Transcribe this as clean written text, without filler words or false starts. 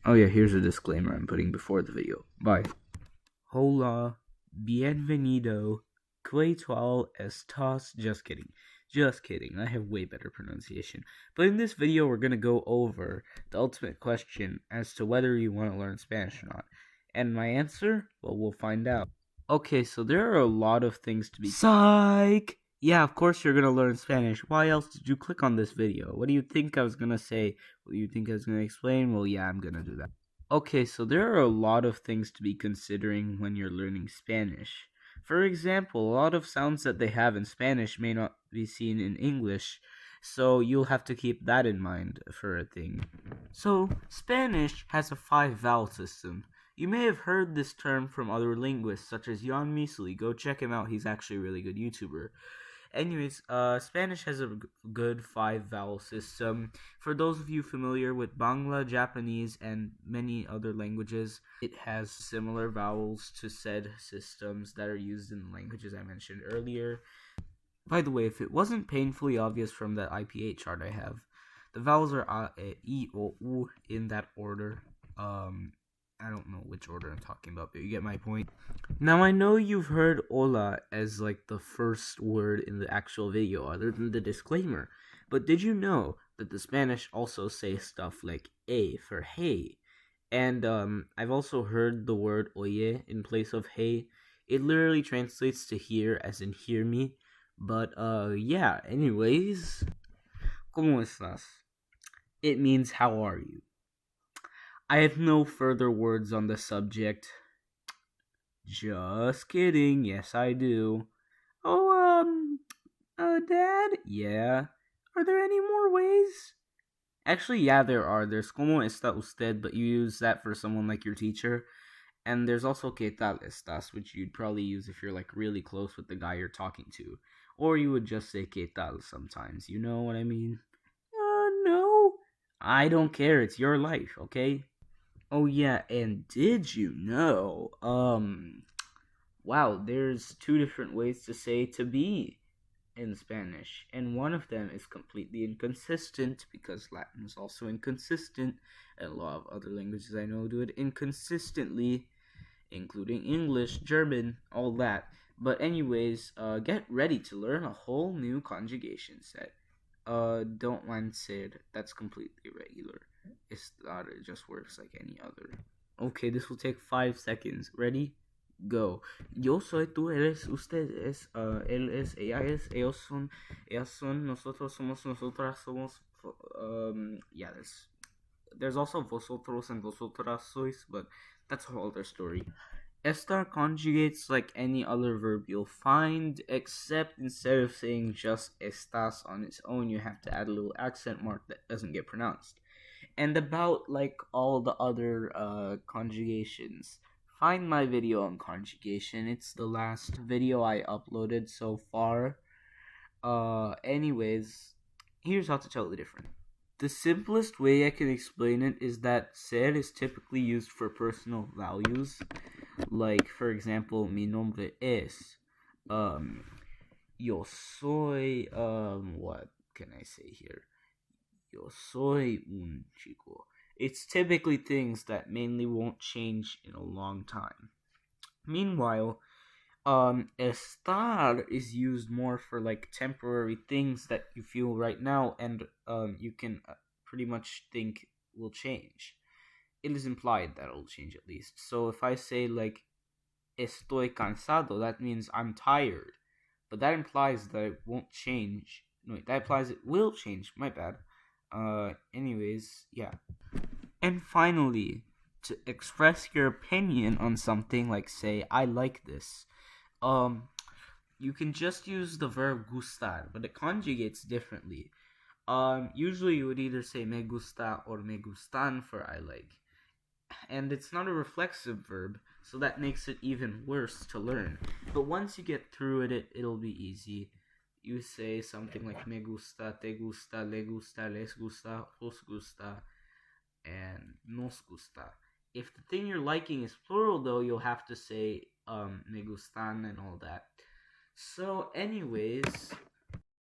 Oh yeah, here's a disclaimer I'm putting before the video. Bye. Hola, bienvenido, ¿qué tal estás? Just kidding. Just kidding. I have way better pronunciation. But in this video, we're going to go over the ultimate question as to whether you want to learn Spanish or not. And my answer? Well, we'll find out. Okay, so there are a lot of things to be... Psych! Yeah, of course you're going to learn Spanish. Why else did you click on this video? What do you think I was going to say? What do you think I was going to explain? Well, yeah, I'm going to do that. Okay, so there are a lot of things to be considering when you're learning Spanish. For example, a lot of sounds that they have in Spanish may not be seen in English, so you'll have to keep that in mind for a thing. So, Spanish has a 5-vowel system. You may have heard this term from other linguists, such as Misali. Go check him out, he's actually a really good YouTuber. Anyways, Spanish has a good 5-vowel system. For those of you familiar with Bangla, Japanese, and many other languages, it has similar vowels to said systems that are used in the languages I mentioned earlier. By the way, if it wasn't painfully obvious from that IPA chart I have, the vowels are a, e, o, u in that order. I don't know which order I'm talking about, but you get my point. Now, I know you've heard hola as like the first word in the actual video, other than the disclaimer. But did you know that the Spanish also say stuff like a for hey? And I've also heard the word oye in place of hey. It literally translates to hear as in hear me. But yeah, anyways. ¿Cómo estás? It means how are you? I have no further words on the subject. Just kidding. Yes, I do. Oh, Dad? Yeah. Are there any more ways? Actually, yeah, there are. There's como está usted, but you use that for someone like your teacher. And there's also ¿qué tal estás, which you'd probably use if you're like really close with the guy you're talking to. Or you would just say ¿qué tal sometimes. You know what I mean? No. I don't care. It's your life, okay? Oh yeah, and did you know, wow, there's 2 different ways to say to be in Spanish, and one of them is completely inconsistent because Latin is also inconsistent, and a lot of other languages I know do it inconsistently, including English, German, all that. But anyways, get ready to learn a whole new conjugation set. Don't mind Sid, that's completely regular. It's not, it just works like any other. Okay, this will take 5 seconds. Ready? Go. Yo soy, tú eres, usted es, él es, ella es, ellas son, nosotros somos, nosotras somos. Yeah, there's also vosotros and vosotras sois, but that's a whole other story. Estar conjugates like any other verb you'll find, except instead of saying just estás on its own, you have to add a little accent mark that doesn't get pronounced. And about like all the other conjugations, find my video on conjugation. It's the last video I uploaded so far. Anyways, here's how to tell the difference. The simplest way I can explain it is that ser is typically used for personal values. Like, for example, mi nombre es. Yo soy. What can I say here? Yo soy un chico. It's typically things that mainly won't change in a long time. Meanwhile, estar is used more for like temporary things that you feel right now, and you can pretty much think will change. It is implied that it'll change at least. So if I say like estoy cansado, that means I'm tired, but that implies that it won't change. No, that implies it will change. My bad. Anyways, yeah. And finally, to express your opinion on something, like say I like this, you can just use the verb gustar, but it conjugates differently. Usually you would either say me gusta or me gustan for I like. And it's not a reflexive verb, so that makes it even worse to learn. But once you get through it, it'll be easy. You say something like me gusta, te gusta, le gusta, les gusta, os gusta, and nos gusta. If the thing you're liking is plural, though, you'll have to say me gustan and all that. So, anyways,